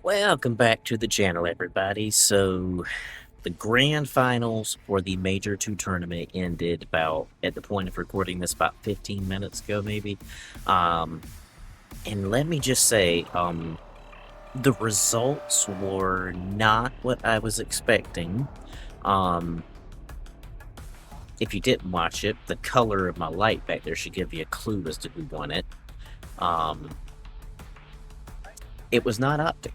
Welcome back to the channel, everybody. So, the grand finals for the Major 2 tournament ended about, at the point of recording this, about 15 minutes ago, maybe. And let me just say, the results were not what I was expecting. If you didn't watch it, the color of my light back there should give you a clue as to who won it. It was not Optic.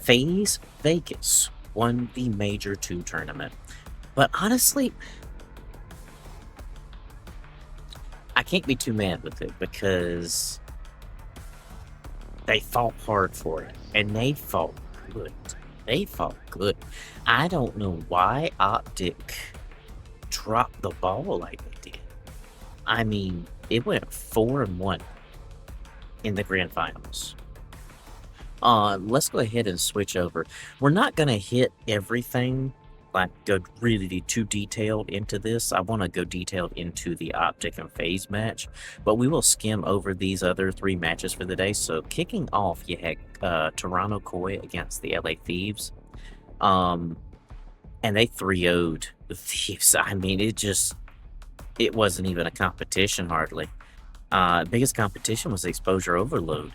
Faze Vegas won the Major 2 tournament. But honestly, I can't be too mad with it because they fought hard for it. And they fought good. They fought good. I don't know why Optic dropped the ball like they did. I mean, it went 4-1 in the grand finals. Let's go ahead and switch over. We're not going to hit everything, like go really too detailed into this. I want to go detailed into the Optic and Faze match, but we will skim over these other 3 matches for the day. So kicking off, you had Toronto Koi against the LA Thieves. And they 3-0'd the Thieves. I mean, it wasn't even a competition hardly. Biggest competition was the exposure overload.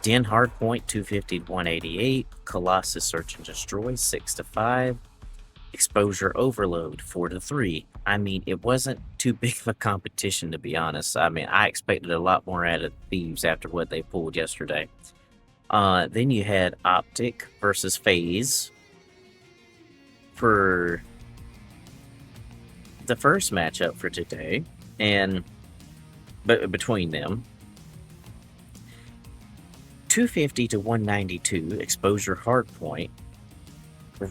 Den Hardpoint 250 to 188, Colossus Search and Destroy 6-5, Exposure Overload 4-3. I mean, it wasn't too big of a competition, to be honest. I mean, I expected a lot more out of Thieves after what they pulled yesterday. Then you had Optic versus Faze for the first matchup for today, and between them. 250 to 192, Exposure Hardpoint,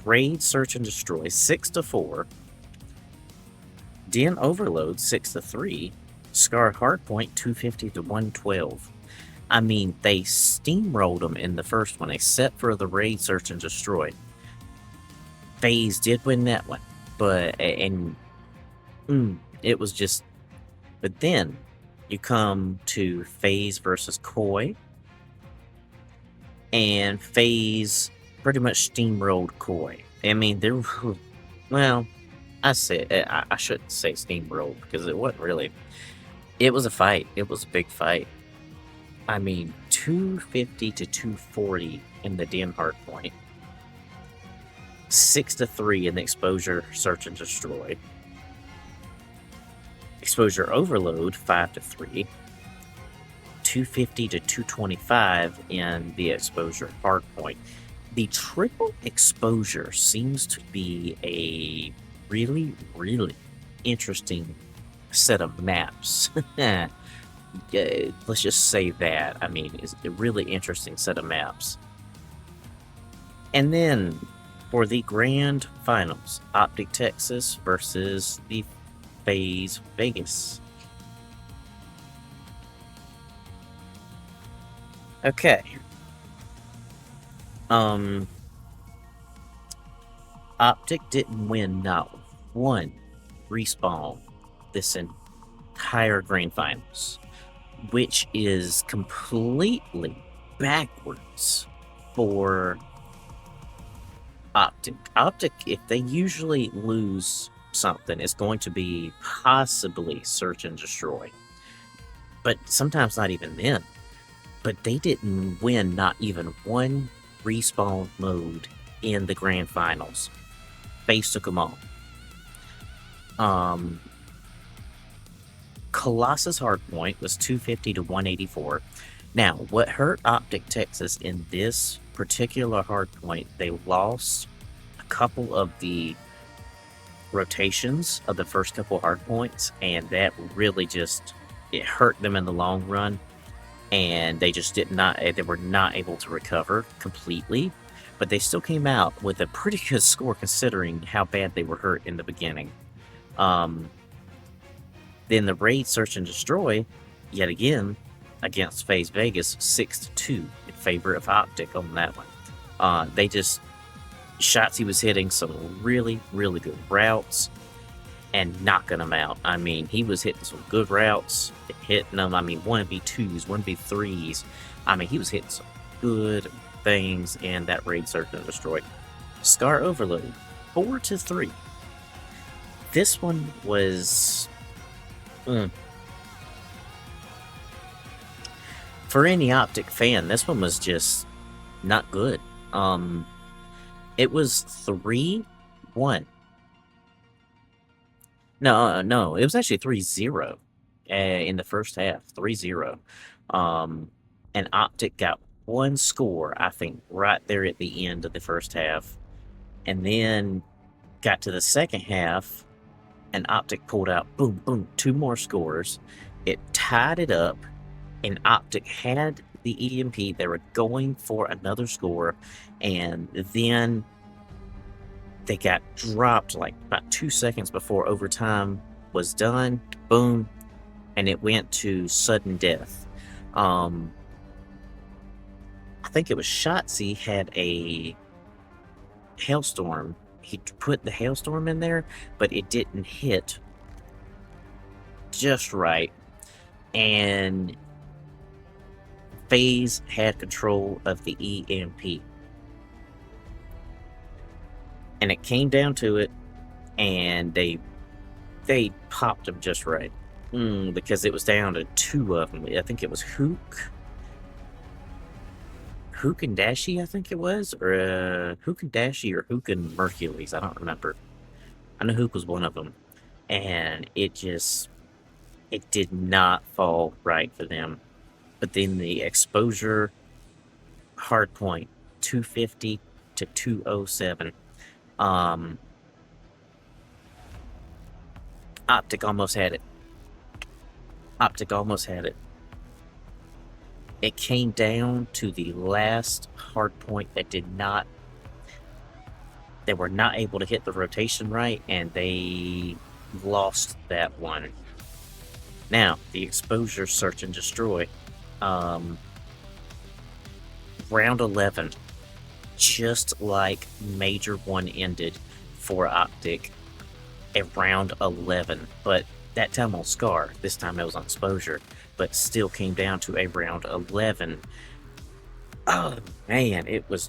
Raid Search and Destroy 6-4, Den Overload 6-3, Scar Hardpoint 250 to 112. I mean, they steamrolled them in the first one, except for the Raid Search and Destroy. Faze did win that one, but it was just. But then you come to Faze versus Koi. And Faze pretty much steamrolled Koi. I mean, well, I shouldn't say steamrolled because it wasn't really. It was a fight. It was a big fight. I mean, 250 to 240 in the Den Hardpoint, 6-3 in the Exposure Search and Destroy, Exposure Overload 5-3. 250 to 225 in the Exposure Hardpoint. The triple exposure seems to be a really interesting set of maps. Let's just say that. I mean, it's a really interesting set of maps. And then for the grand finals, Optic Texas versus the Faze Vegas. Okay. Optic didn't win not one respawn this entire grand finals, which is completely backwards for Optic. Optic, if they usually lose something, it's going to be possibly Search and Destroy, but sometimes not even then. But they didn't win not even one respawn mode in the grand finals. Faze took them all. Colossus Hardpoint was 250 to 184. Now, what hurt Optic Texas in this particular hardpoint, they lost a couple of the rotations of the first couple hardpoints, and that really it hurt them in the long run. And they just they were not able to recover completely, but they still came out with a pretty good score considering how bad they were hurt in the beginning. Then the Raid Search and Destroy, yet again, against Faze Vegas, 6-2 in favor of Optic on that one. Shots he was hitting some really good routes and knocking them out. I mean, he was hitting some good routes, hitting them, 1v2s, 1v3s. I mean, he was hitting some good things in that raid search and destroy. Scar Overload, 4-3. This one was for any Optic fan, this one was just not good. It was 3-1. No, it was actually 3-0 in the first half. 3-0. And Optic got one score, I think, right there at the end of the first half. And then got to the second half, and Optic pulled out, boom, boom, 2 more scores. It tied it up, and Optic had the EMP. They were going for another score, and then they got dropped like about 2 seconds before overtime was done. Boom, and it went to sudden death. I think it was Shotzi had a hailstorm. He put the hailstorm in there, but it didn't hit just right. And Faze had control of the EMP. And it came down to it, and they popped him just right. Because it was down to 2 of them. I think it was Hook and Dashy, I think it was, or Hook and Dashy, or Hook and Mercules. I don't remember. I know Hook was one of them, and it did not fall right for them. But then the exposure hard point, 250 to 207. Optic almost had it. It came down to the last hard point that they were not able to hit the rotation right, and they lost that one. Now, the exposure search and destroy. Round 11, just like Major 1 ended for Optic at round 11, but that time on Scar. This time it was on exposure, but still came down to a round 11. Oh man, it was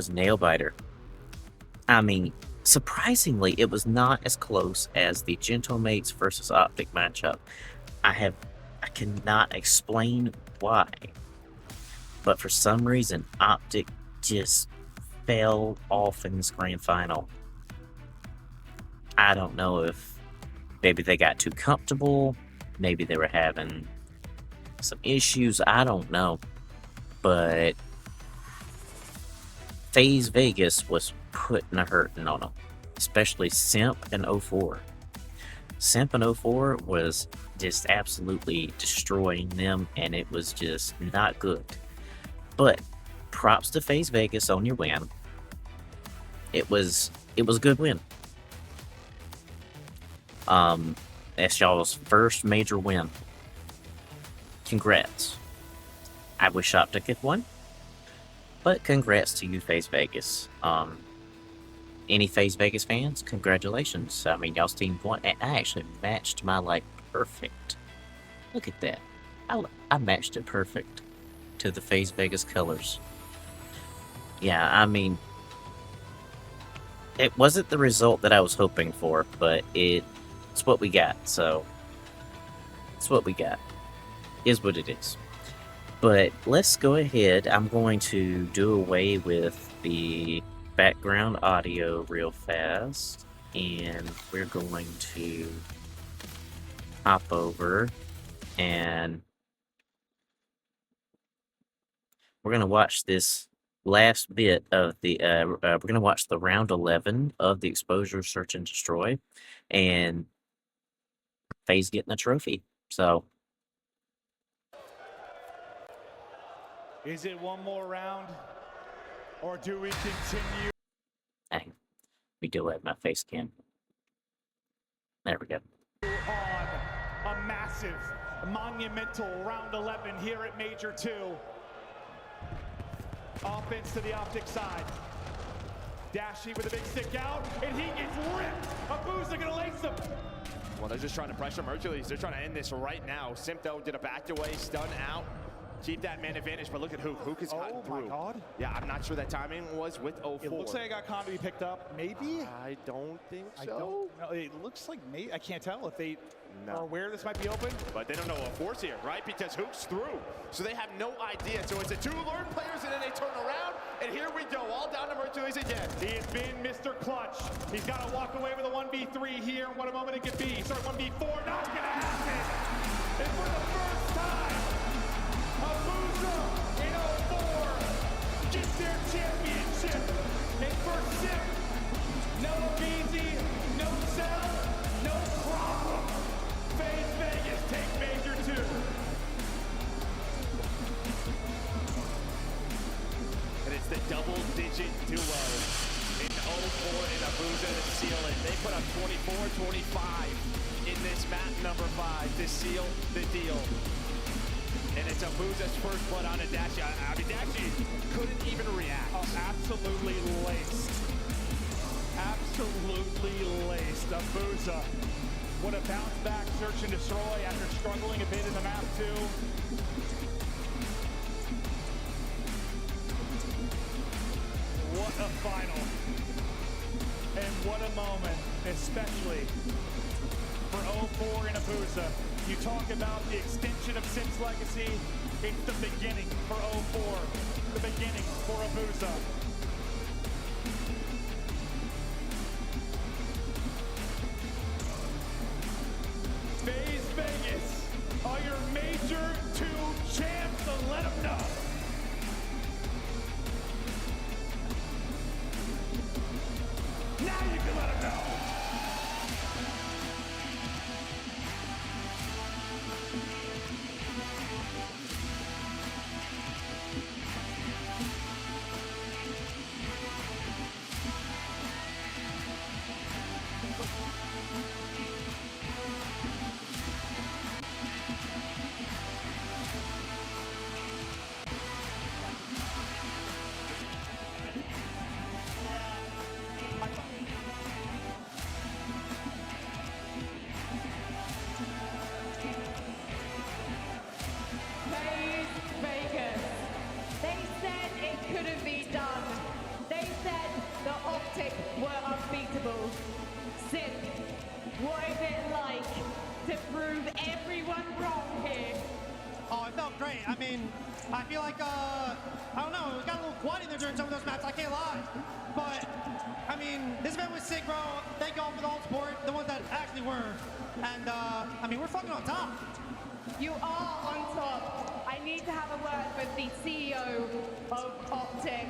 nail biter. I mean, surprisingly, it was not as close as the Gentlemates versus Optic matchup. I cannot explain why, but for some reason, Optic just fell off in this grand final. I don't know if maybe they got too comfortable, maybe they were having some issues, I don't know. But Faze Vegas was putting a hurting on them, especially Simp and 04. Simp and 04 was just absolutely destroying them, and it was just not good. But props to Faze Vegas on your win. It was a good win. That's y'all's first major win. Congrats. I wish Optic had won, but congrats to you, Faze Vegas. Any Faze Vegas fans, congratulations. I mean, y'all's team won, and I actually matched my like perfect. Look at that. I matched it perfect to the Faze Vegas colors. Yeah, I mean, it wasn't the result that I was hoping for, but it's what we got, so it's what we got. Is what it is. But let's go ahead. I'm going to do away with the background audio real fast, and we're going to hop over and we're going to watch this last bit of the we're going to watch the round 11 of the exposure search and destroy, and Faze getting a trophy. So is it one more round, or do we continue? Hey, we do have my face cam. There we go. On a massive, monumental round 11 here at Major 2. Offense to the Optic side. Dashy with a big stick out, and he gets ripped. Abusa gonna lace him. Well, they're just trying to pressure Mercules. They're trying to end this right now. Simpto did a back away, stun out. keep that man advantage. But look at Hook. Hook has gotten through. Oh my God. Yeah, I'm not sure that timing was with 04. It looks like I got Khan to be picked up. Maybe? I don't think so. I don't know. It looks like maybe. I can't tell if they are aware this might be open. But they don't know what force here, right? Because Hook's through. So they have no idea. So it's a two learned players and then they turn around. And here we go. All down to Mercules again. He has been Mr. Clutch. He's got to walk away with a 1v3 here. What a moment it could be. Sorry, 1v4. Not going to happen. And for the first time, Abuza in 04 gets their championship. And first sip, no easy, no sell, no problem. Faze Vegas take Major 2. And it's the double-digit duo in 04 and Abuza to seal it. They put up 24-25 in this map number 5 to seal the deal. And it's Abuza's first blood on Adachi. I mean, Adachi couldn't even react. Oh, absolutely laced. Absolutely laced. Abuza. What a bounce back search and destroy after struggling a bit in the map 2. What a final. And what a moment, especially for 04 in Abuza. You talk about the extension of Sim's legacy. It's the beginning for 04. The beginning for Abuza. Faze Vegas are your Major 2 champs, so let them know. Now you can let them know. Faze Vegas. They said it couldn't be done. They said the Optic were unbeatable. Sim, what is it like to prove everyone wrong here? Oh, it felt great. I mean, I feel like, I don't know, it got a little quiet in there during some of those maps, I can't lie. But, I mean, this event was sick, bro. Thank y'all for the all support, the ones that actually were. And, I mean, we're fucking on top. You are on top. I need to have a word with the CEO of Optic.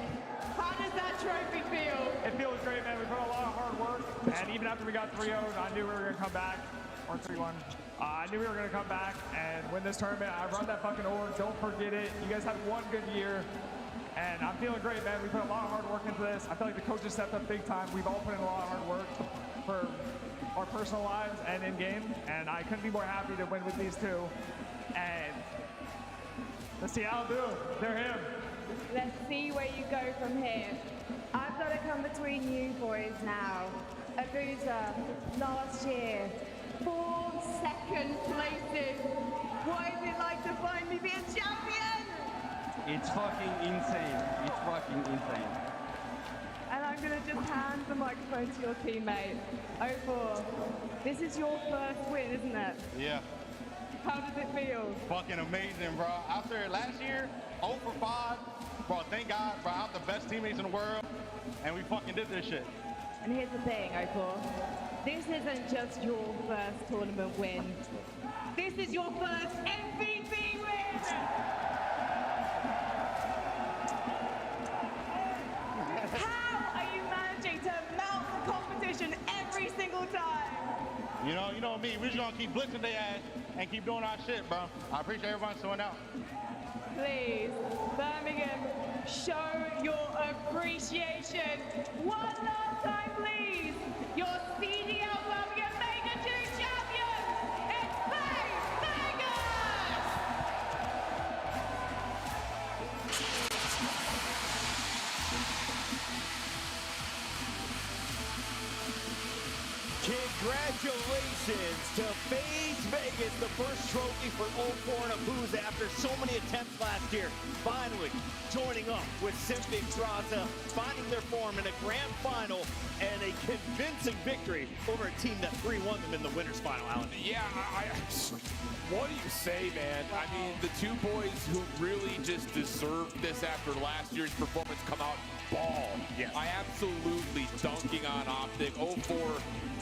How does that trophy feel? It feels great, man. We put a lot of hard work, and even after we got 3-0'd, I knew we were going to come back, or 3-1. I knew we were going to come back and win this tournament. I run that fucking org. Don't forget it. You guys had one good year, and I'm feeling great, man. We put a lot of hard work into this. I feel like the coaches stepped up big time. We've all put in a lot of hard work for our personal lives and in game, and I couldn't be more happy to win with these two. And let's see how I'll do. They're him. Let's see where you go from here. I've got to come between you boys now. Abuza, last year, 4 second places. What is it like to finally be a champion? It's fucking insane. It's fucking insane. And I'm going to just hand the microphone to your teammate. 04, this is your first win, isn't it? Yeah, How does it feel? fucking amazing, bro. After last year, 0 for 5, bro, thank God, bro, I'm the best teammates in the world, and we fucking did this shit. And here's the thing, 04. This isn't just your first tournament win. This is your first MVP win! How are you managing to mount the competition every single time? You know me, we just gonna keep blitzing their ass and keep doing our shit, bro. I appreciate everyone showing out. Please, Birmingham, show your appreciation. One last time, please. Your CDL Birmingham Mega 2 champion, it's Faze Vegas! Congratulations to Faze Vegas. Vegas, the first trophy for 04 and Abuza after so many attempts last year. Finally joining up with Simpic Draza, finding their form in a grand final and a convincing victory over a team that 3-1 them in the winners final, Alan. Yeah, what do you say, man? I mean, the two boys who really just deserved this after last year's performance come out ball. Yes. I absolutely dunking on Optic. 04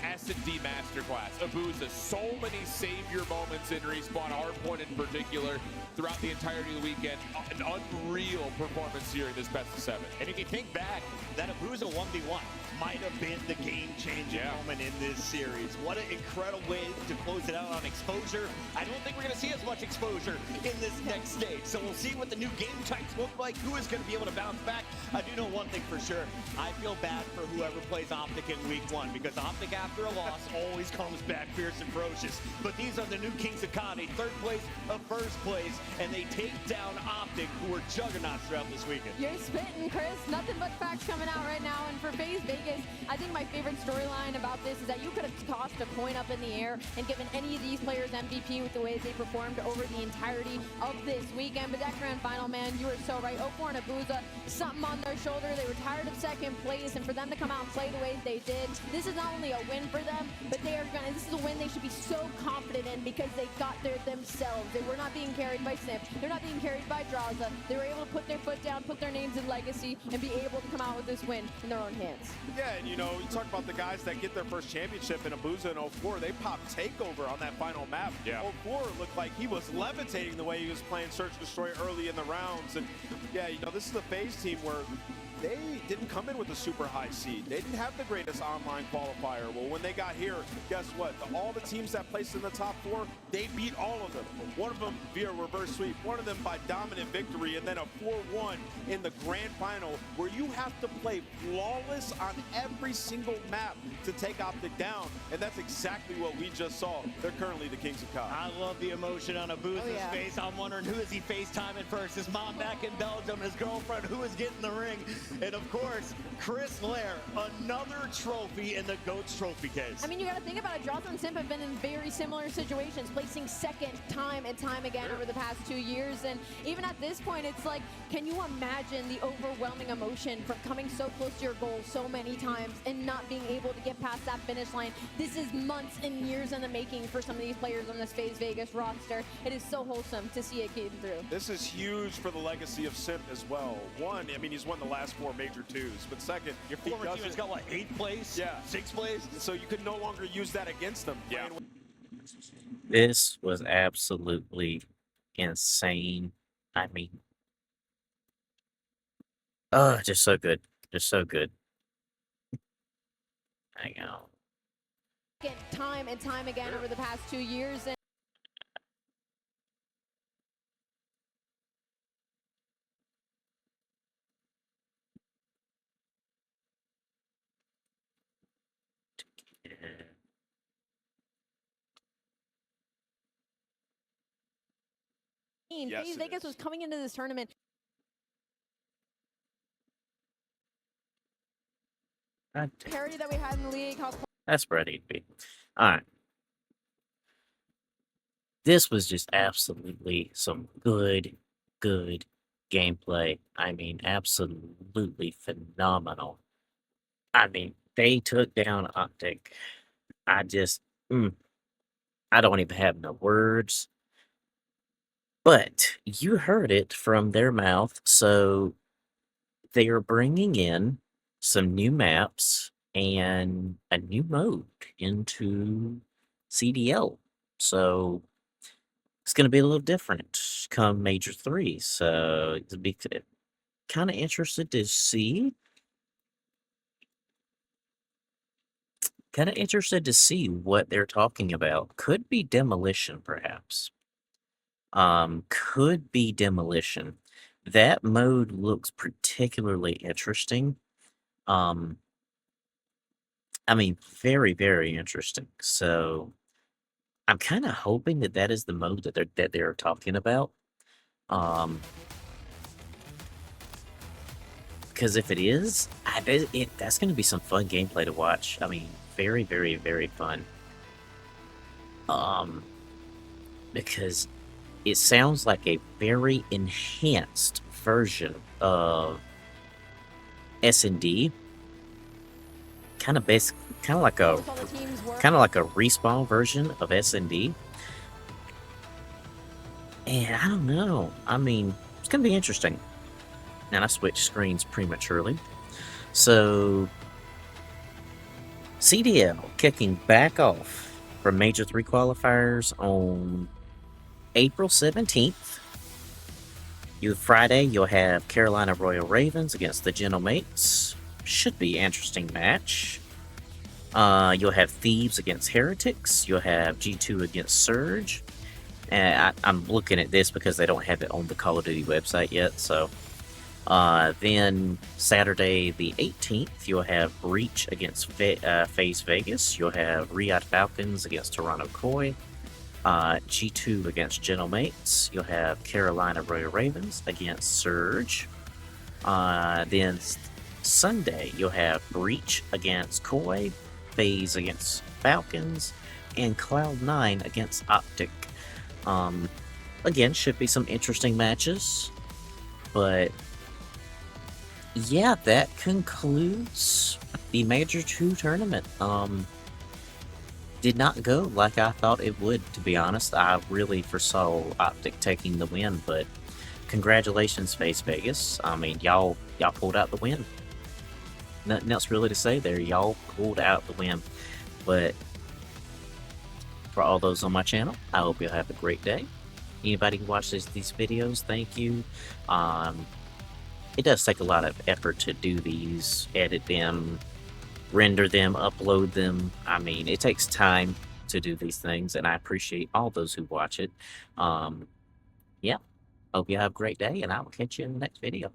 S&D Masterclass. Abuza, so many savior moments in Respawn, Hardpoint in particular, throughout the entirety of the weekend. An unreal performance here in this best of 7. And if you think back, that Abuza 1v1 might have been the game-changing moment in this series. What an incredible way to close it out on exposure. I don't think we're going to see as much exposure in this next stage. So we'll see what the new game types look like, who is going to be able to bounce back. I do know one thing for sure. I feel bad for whoever plays Optic in week 1, because Optic after a loss always comes back fierce and ferocious. But these are the new Kings of Kane, third place of first place, and they take down Optic, who are juggernauts throughout this weekend. You're spitting, Chris. Nothing but facts coming out right now. And for Faze Vegas, I think my favorite storyline about this is that you could have tossed a coin up in the air and given any of these players MVP with the way they performed over the entirety of this weekend. But that grand final, man, you were so right. 04 and Abuza, something on their shoulder. They were tired of second place, and for them to come out and play the way they did, this is not only a win for them, but this is a win they should be so confident in, because they got there themselves. They were not being carried by Simp. They're not being carried by Draza. They were able to put their foot down, put their names in legacy, and be able to come out with this win in their own hands. Yeah, and you talk about the guys that get their first championship in Abuza in 04, they popped Takeover on that final map. Yeah. 04 looked like he was levitating the way he was playing Search and Destroy early in the rounds. And yeah, this is a Faze team where they didn't come in with a super high seed. They didn't have the greatest online qualifier. Well, when they got here, guess what? All the teams that placed in the top 4, they beat all of them. One of them via reverse sweep, one of them by dominant victory, and then a 4-1 in the grand final, where you have to play flawless on every single map to take Optic down. And that's exactly what we just saw. They're currently the Kings of Kane. I love the emotion on Abuza's face. I'm wondering, who is he FaceTiming first? His mom back in Belgium, his girlfriend, who is getting the ring? And of course, Chris Lair, another trophy in the GOATS trophy case. I mean, you got to think about it. Draza and Simp have been in very similar situations, placing second time and time again over the past 2 years. And even at this point, it's like, can you imagine the overwhelming emotion from coming so close to your goal so many times and not being able to get past that finish line? This is months and years in the making for some of these players on this Faze Vegas roster. It is so wholesome to see it came through. This is huge for the legacy of Simp as well. One, I mean, he's won the last 4 major twos, but second, your former team has got, what, 8th place? Yeah. 6th place? So you could no longer use that against them. Yeah. This was absolutely insane. I mean, just so good. Just so good. Hang on. Time and time again over the past 2 years. And Yes, Faze it Vegas is. was coming into this tournament. God damn. Parity that we had in the league. How That's where I need to be. All right. This was just absolutely some good gameplay. I mean, absolutely phenomenal. I mean, they took down Optic. I just, I don't even have no words. But you heard it from their mouth, so they are bringing in some new maps and a new mode into CDL. So it's going to be a little different come Major 3. So it'll be kind of interested to see. Kind of interested to see what they're talking about. Could be demolition, perhaps. Could be demolition. That mode looks particularly interesting. I mean, very, very interesting. So I'm kind of hoping that that is the mode that they're talking about. Because if it is, that's going to be some fun gameplay to watch. I mean, very, very, very fun. because it sounds like a very enhanced version of S&D, kind of like a respawn version of S&D. And I don't know. I mean, it's gonna be interesting. And I switched screens prematurely. So CDL kicking back off for Major 3 qualifiers on April 17th. Friday, you'll have Carolina Royal Ravens against the Gentlemates. Should be an interesting match. You'll have Thieves against Heretics. You'll have G2 against Surge. And I'm looking at this because they don't have it on the Call of Duty website yet. So then Saturday the 18th, you'll have Breach against Faze Vegas. You'll have Riyadh Falcons against Toronto Koi. G2 against Gentlemates. You'll have Carolina Royal Ravens against Surge. Then Sunday, you'll have Breach against Koi, Faze against Falcons, and Cloud9 against Optic. Again, should be some interesting matches. But yeah, that concludes the Major 2 tournament. Did not go like I thought it would, to be honest. I really foresaw Optic taking the win, but congratulations, Faze Vegas. I mean, y'all pulled out the win. Nothing else really to say there. Y'all pulled out the win. But for all those on my channel, I hope you'll have a great day. Anybody who watches these videos, thank you. It does take a lot of effort to do these, edit them, render them, upload them. I mean, it takes time to do these things, and I appreciate all those who watch it. Yeah, hope you have a great day, and I will catch you in the next video.